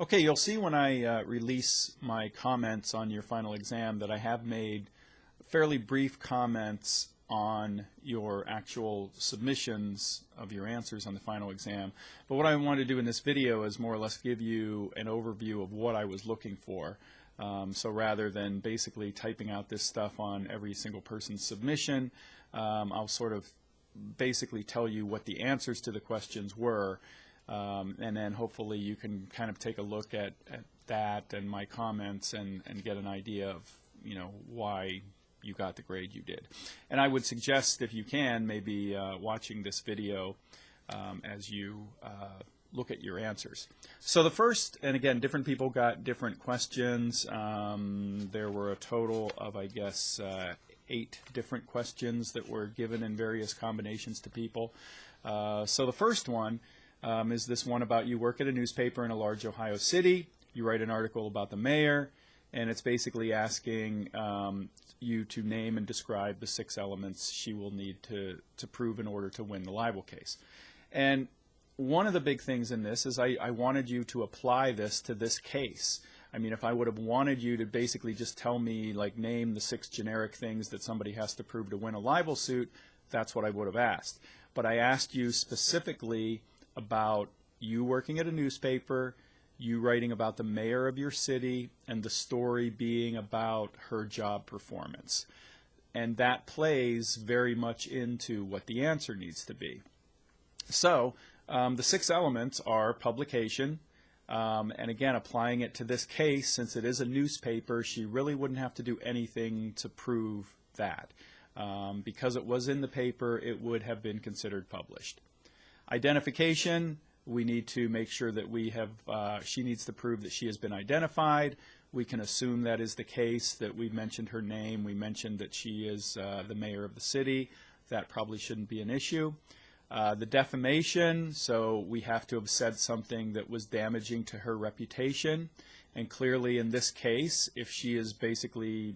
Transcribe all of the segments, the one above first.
Okay, you'll see when I release my comments on your final exam that I have made fairly brief comments on your actual submissions of your answers on the final exam. But what I want to do in this video is more or less give you an overview of what I was looking for. So rather than basically typing out this stuff on every single person's submission, I'll sort of basically tell you what the answers to the questions were. And then hopefully you can kind of take a look at that and my comments and get an idea of, why you got the grade you did. And I would suggest, if you can, maybe watching this video as you look at your answers. So the first, and again, different people got different questions. There were a total of, I guess, 8 different questions that were given in various combinations to people. So the first one is this one about you work at a newspaper in a large Ohio city, you write an article about the mayor, and it's basically asking you to name and describe the 6 elements she will need to prove in order to win the libel case. And one of the big things in this is I wanted you to apply this to this case. I mean, if I would have wanted you to basically just tell me, like, name the 6 generic things that somebody has to prove to win a libel suit, that's what I would have asked. But I asked you specifically about you working at a newspaper, you writing about the mayor of your city, and the story being about her job performance. And that plays very much into what the answer needs to be. So the 6 elements are publication, and again, applying it to this case, since it is a newspaper, she really wouldn't have to do anything to prove that. Because it was in the paper, it would have been considered published. Identification, we need to make sure that we have, she needs to prove that she has been identified. We can assume that is the case, that we mentioned her name, we mentioned that she is the mayor of the city. That probably shouldn't be an issue. The defamation, so we have to have said something that was damaging to her reputation. And clearly in this case, if she is basically,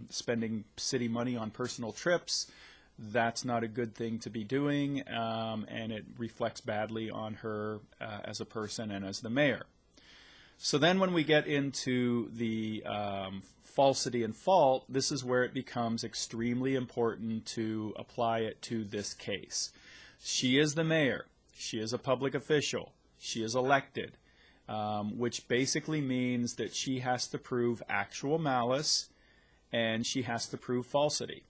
spending city money on personal trips, that's not a good thing to be doing, and it reflects badly on her as a person and as the mayor. So then when we get into the falsity and fault, this is where it becomes extremely important to apply it to this case. She is the mayor. She is a public official. She is elected, which basically means that she has to prove actual malice and she has to prove falsity.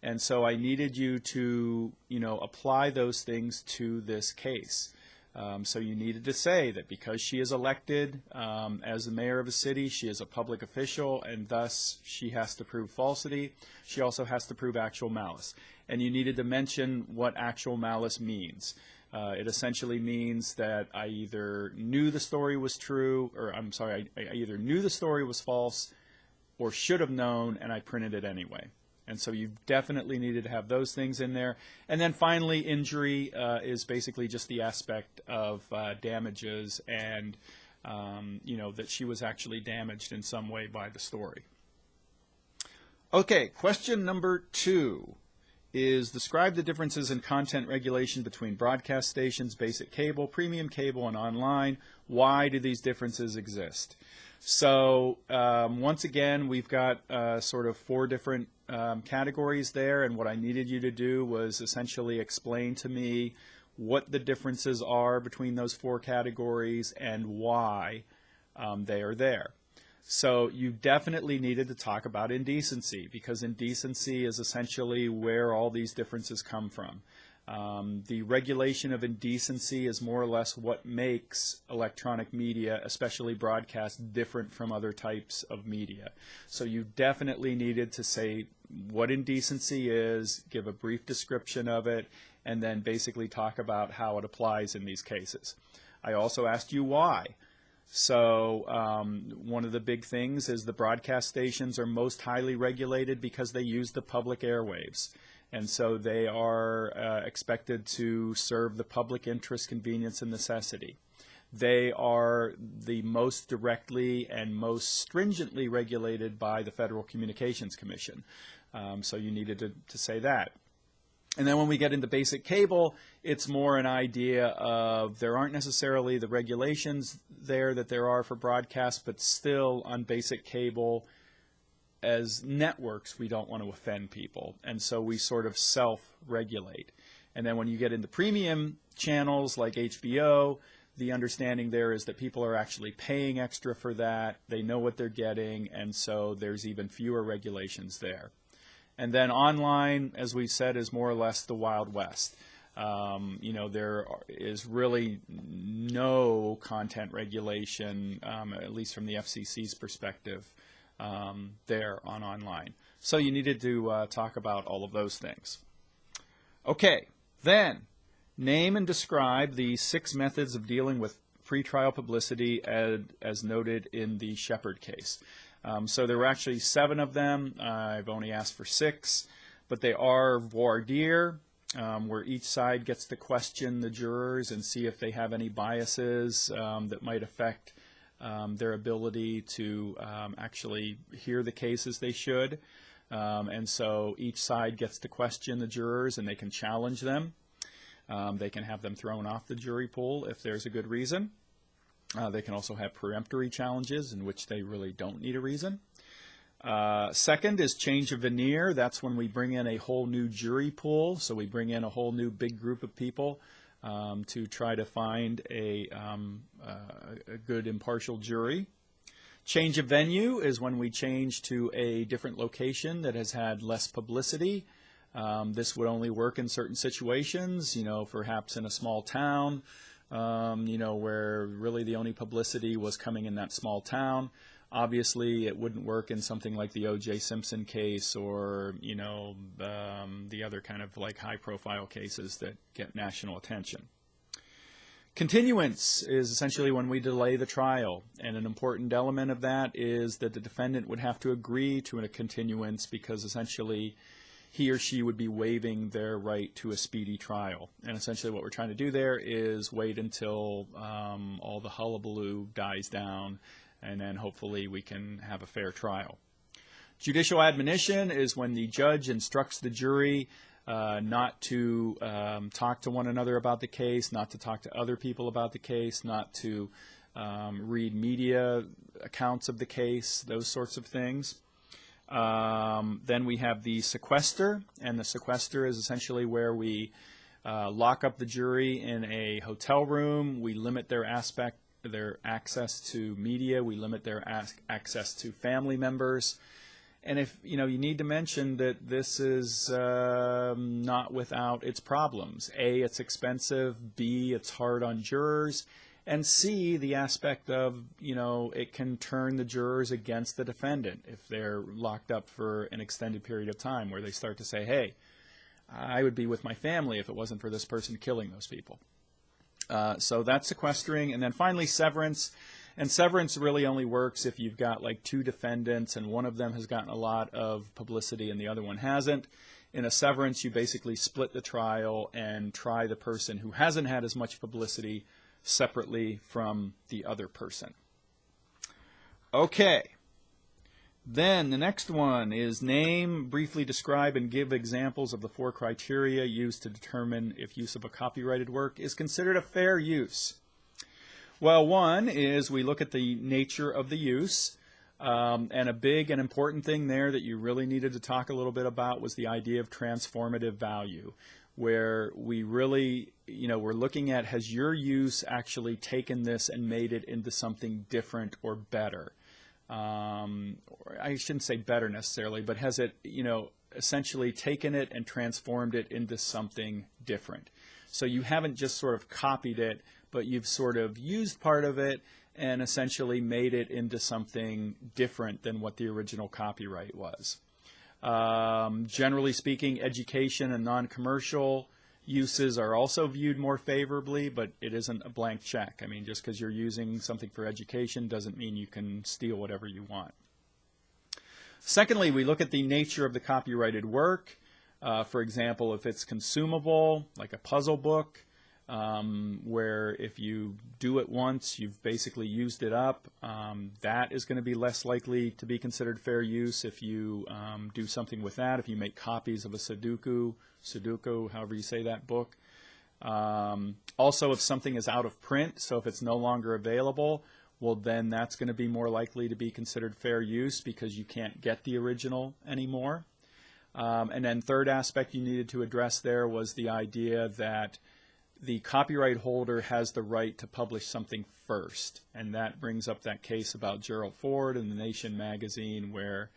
And so I needed you to, apply those things to this case. So you needed to say that because she is elected as the mayor of a city, she is a public official, and thus she has to prove falsity. She also has to prove actual malice. And you needed to mention what actual malice means. It essentially means that I either knew the story was true, or I either knew the story was false or should have known, and I printed it anyway. And so you definitely needed to have those things in there. And then finally, injury is basically just the aspect of damages and, that she was actually damaged in some way by the story. Okay, question number 2 is describe the differences in content regulation between broadcast stations, basic cable, premium cable, and online. Why do these differences exist? So once again, we've got sort of 4 different categories there, and what I needed you to do was essentially explain to me what the differences are between those 4 categories and why they are there. So you definitely needed to talk about indecency, because indecency is essentially where all these differences come from. The regulation of indecency is more or less what makes electronic media, especially broadcast, different from other types of media. So you definitely needed to say what indecency is, give a brief description of it, and then basically talk about how it applies in these cases. I also asked you why. So one of the big things is the broadcast stations are most highly regulated because they use the public airwaves. And so they are expected to serve the public interest, convenience, and necessity. They are the most directly and most stringently regulated by the Federal Communications Commission. So you needed to say that. And then when we get into basic cable, it's more an idea of there aren't necessarily the regulations there that there are for broadcast, but still on basic cable, as networks, we don't want to offend people. And so we sort of self-regulate. And then when you get into premium channels like HBO, the understanding there is that people are actually paying extra for that. They know what they're getting, and so there's even fewer regulations there. And then online, as we said, is more or less the Wild West. There is really no content regulation, at least from the FCC's perspective, there on online. So you needed to talk about all of those things. Okay, then name and describe the 6 methods of dealing with pretrial publicity as noted in the Shepard case. So there were actually 7 of them. I've only asked for 6, but they are voir dire, where each side gets to question the jurors and see if they have any biases that might affect their ability to actually hear the case as they should. And so each side gets to question the jurors, and they can challenge them. They can have them thrown off the jury pool if there's a good reason. They can also have peremptory challenges in which they really don't need a reason. Second is change of veneer. That's when we bring in a whole new jury pool. So we bring in a whole new big group of people to try to find a good impartial jury. Change of venue is when we change to a different location that has had less publicity. This would only work in certain situations, perhaps in a small town, where really the only publicity was coming in that small town. Obviously, it wouldn't work in something like the O.J. Simpson case or, the other kind of like high-profile cases that get national attention. Continuance is essentially when we delay the trial, and an important element of that is that the defendant would have to agree to a continuance because essentially he or she would be waiving their right to a speedy trial. And essentially what we're trying to do there is wait until all the hullabaloo dies down, and then hopefully we can have a fair trial. Judicial admonition is when the judge instructs the jury not to talk to one another about the case, not to talk to other people about the case, not to read media accounts of the case, those sorts of things. Then we have the sequester, and the sequester is essentially where we lock up the jury in a hotel room. We limit their access to media. We limit their access to family members. And if you need to mention that this is not without its problems. A, it's expensive. B, it's hard on jurors. And C, the aspect of, it can turn the jurors against the defendant if they're locked up for an extended period of time, where they start to say, hey, I would be with my family if it wasn't for this person killing those people. So that's sequestering. And then finally, severance. And severance really only works if you've got like 2 defendants and one of them has gotten a lot of publicity and the other one hasn't. In a severance, you basically split the trial and try the person who hasn't had as much publicity separately from the other person. Okay. Then the next one is name, briefly describe, and give examples of the 4 criteria used to determine if use of a copyrighted work is considered a fair use. Well, one is we look at the nature of the use, and a big and important thing there that you really needed to talk a little bit about was the idea of transformative value, where we really, we're looking at, has your use actually taken this and made it into something different or better? Or I shouldn't say better necessarily, but has it, essentially taken it and transformed it into something different? So you haven't just sort of copied it, but you've sort of used part of it and essentially made it into something different than what the original copyright was. Generally speaking, education and non-commercial uses are also viewed more favorably, but it isn't a blank check. I mean, just because you're using something for education doesn't mean you can steal whatever you want. Secondly, we look at the nature of the copyrighted work. For example, if it's consumable, like a puzzle book, where if you do it once, you've basically used it up. That is going to be less likely to be considered fair use if you do something with that, if you make copies of a Sudoku, however you say that book. Also, if something is out of print, so if it's no longer available, well, then that's going to be more likely to be considered fair use because you can't get the original anymore. And then third aspect you needed to address there was the idea that the copyright holder has the right to publish something first. And that brings up that case about Gerald Ford in the Nation magazine where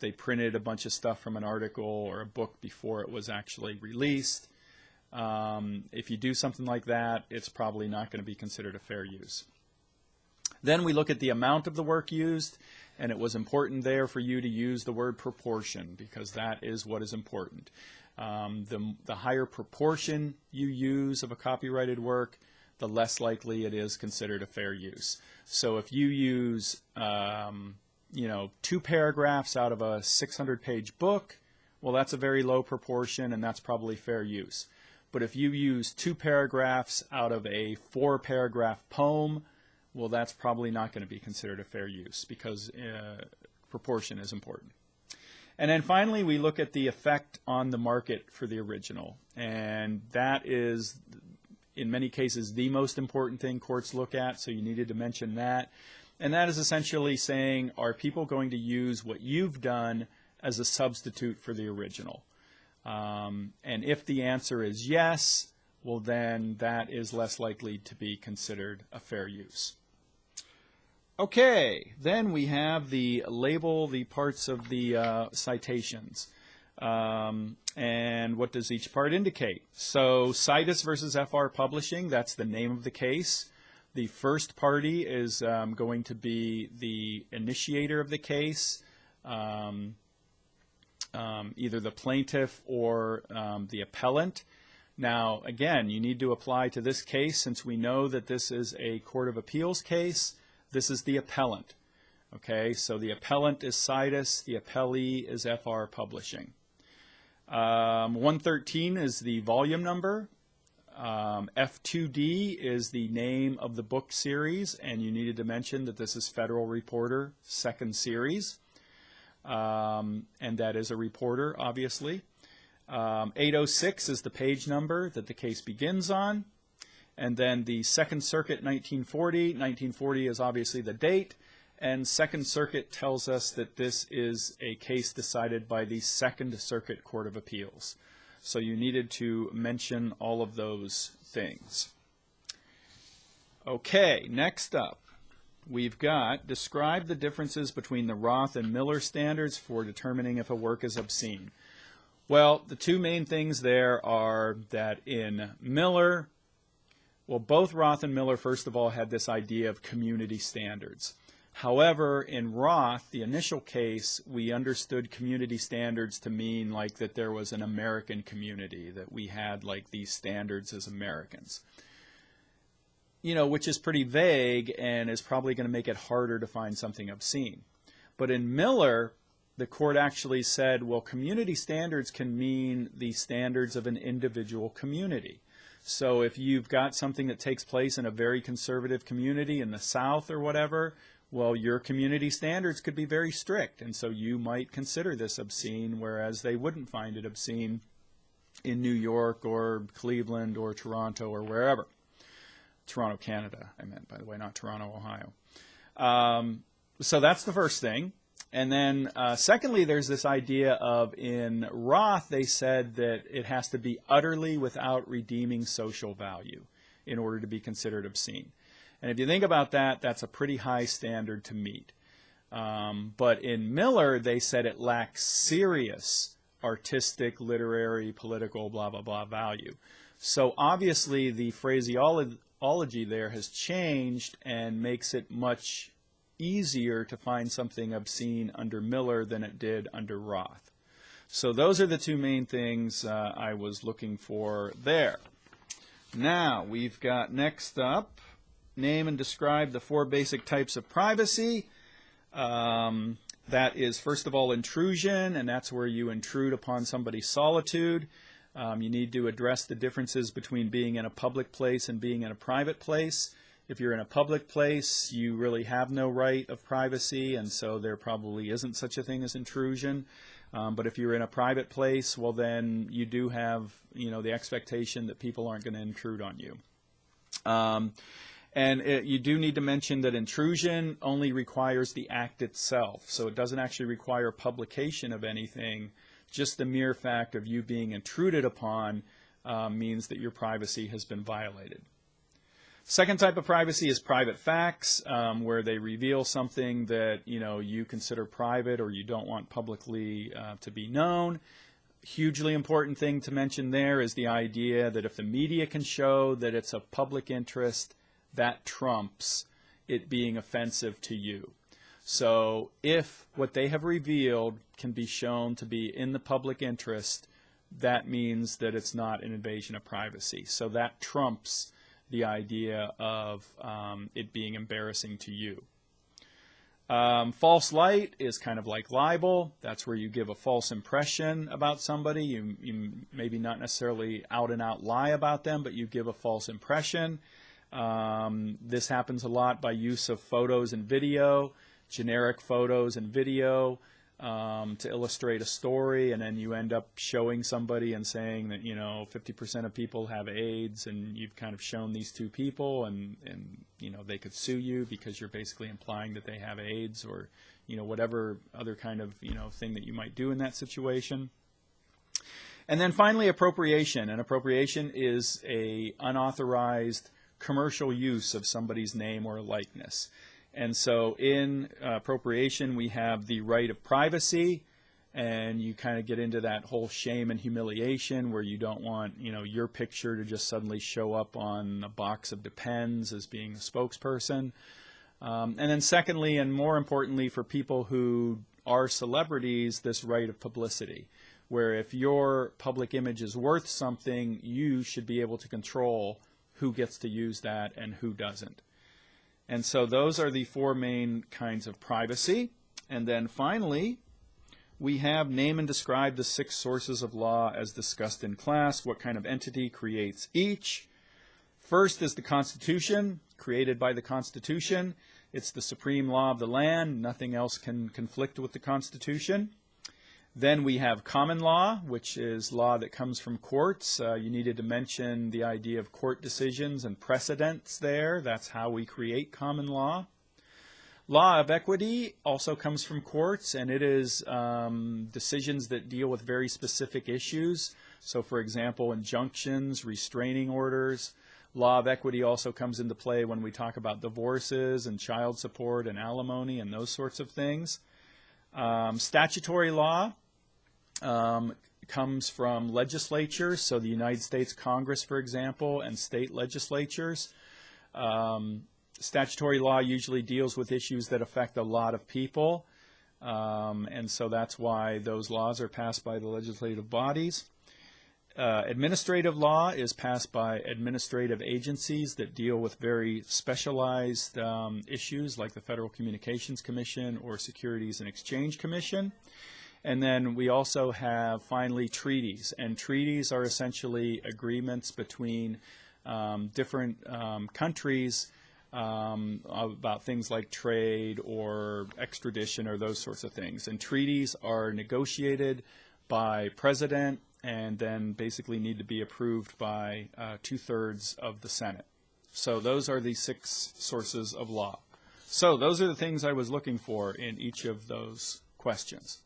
they printed a bunch of stuff from an article or a book before it was actually released. If you do something like that, it's probably not going to be considered a fair use. Then we look at the amount of the work used, and it was important there for you to use the word proportion because that is what is important. The higher proportion you use of a copyrighted work, the less likely it is considered a fair use. So if you use 2 paragraphs out of a 600-page book, well, that's a very low proportion, and that's probably fair use. But if you use 2 paragraphs out of a 4-paragraph poem, well, that's probably not going to be considered a fair use because proportion is important. And then finally, we look at the effect on the market for the original. And that is, in many cases, the most important thing courts look at, so you needed to mention that. And that is essentially saying, are people going to use what you've done as a substitute for the original? And if the answer is yes, well, then that is less likely to be considered a fair use. Okay, then we have the label, the parts of the citations. And what does each part indicate? So Citus versus FR Publishing, that's the name of the case. The first party is going to be the initiator of the case, either the plaintiff or the appellant. Now, again, you need to apply to this case since we know that this is a Court of Appeals case. This is the appellant. Okay, so the appellant is Citus, the appellee is FR Publishing. 113 is the volume number. F2D is the name of the book series, and you needed to mention that this is Federal Reporter, second series. And that is a reporter, obviously. 806 is the page number that the case begins on. And then the Second Circuit, 1940. 1940 is obviously the date. And Second Circuit tells us that this is a case decided by the Second Circuit Court of Appeals. So you needed to mention all of those things. Okay, next up, we've got describe the differences between the Roth and Miller standards for determining if a work is obscene. Well, the two main things there are that in Miller, well, both Roth and Miller, first of all, had this idea of community standards. However, in Roth, the initial case, we understood community standards to mean like that there was an American community, that we had like these standards as Americans. Which is pretty vague and is probably going to make it harder to find something obscene. But in Miller, the court actually said, well, community standards can mean the standards of an individual community. So if you've got something that takes place in a very conservative community in the South or whatever, well, your community standards could be very strict, and so you might consider this obscene, whereas they wouldn't find it obscene in New York or Cleveland or Toronto or wherever. Toronto, Canada, I meant, by the way, not Toronto, Ohio. So that's the first thing. And then secondly, there's this idea of in Roth, they said that it has to be utterly without redeeming social value in order to be considered obscene. And if you think about that, that's a pretty high standard to meet. But in Miller, they said it lacks serious artistic, literary, political, blah, blah, blah value. So obviously the phraseology there has changed and makes it much easier to find something obscene under Miller than it did under Roth. So those are the two main things I was looking for there. Now we've got next up, name and describe the 4 basic types of privacy. That is, first of all, intrusion, and that's where you intrude upon somebody's solitude. You need to address the differences between being in a public place and being in a private place. If you're in a public place, you really have no right of privacy, and so there probably isn't such a thing as intrusion. But if you're in a private place, well, then you do have, the expectation that people aren't going to intrude on you. You do need to mention that intrusion only requires the act itself, so it doesn't actually require publication of anything. Just the mere fact of you being intruded upon means that your privacy has been violated. Second type of privacy is private facts, where they reveal something that you consider private or you don't want publicly to be known. Hugely important thing to mention there is the idea that if the media can show that it's of public interest, that trumps it being offensive to you. So if what they have revealed can be shown to be in the public interest, that means that it's not an invasion of privacy. So that trumps the idea of it being embarrassing to you. False light is kind of like libel. That's where you give a false impression about somebody. You maybe not necessarily out and out lie about them, but you give a false impression. This happens a lot by use of photos and video, generic photos and video to illustrate a story, and then you end up showing somebody and saying that 50% of people have AIDS, and you've kind of shown these two people, and they could sue you because you're basically implying that they have AIDS, or whatever other kind of thing that you might do in that situation. And then finally, appropriation. And appropriation is a unauthorized commercial use of somebody's name or likeness. And so in appropriation, we have the right of privacy, and you kind of get into that whole shame and humiliation where you don't want, your picture to just suddenly show up on a box of Depends as being a spokesperson. And then secondly, and more importantly for people who are celebrities, this right of publicity, where if your public image is worth something, you should be able to control who gets to use that and who doesn't. And so those are the four main kinds of privacy. And then finally, we have name and describe the 6 sources of law as discussed in class. What kind of entity creates each? First is the Constitution, created by the Constitution. It's the supreme law of the land. Nothing else can conflict with the Constitution. Then we have common law, which is law that comes from courts. You needed to mention the idea of court decisions and precedents there. That's how we create common law. Law of equity also comes from courts, and it is decisions that deal with very specific issues. So, for example, injunctions, restraining orders. Law of equity also comes into play when we talk about divorces and child support and alimony and those sorts of things. Statutory law comes from legislatures, so the United States Congress, for example, and state legislatures. Statutory law usually deals with issues that affect a lot of people, and so that's why those laws are passed by the legislative bodies. Administrative law is passed by administrative agencies that deal with very specialized issues like the Federal Communications Commission or Securities and Exchange Commission. And then we also have, finally, treaties. And treaties are essentially agreements between different countries about things like trade or extradition or those sorts of things. And treaties are negotiated by president and then basically need to be approved by 2/3 of the Senate. So those are the 6 sources of law. So those are the things I was looking for in each of those questions.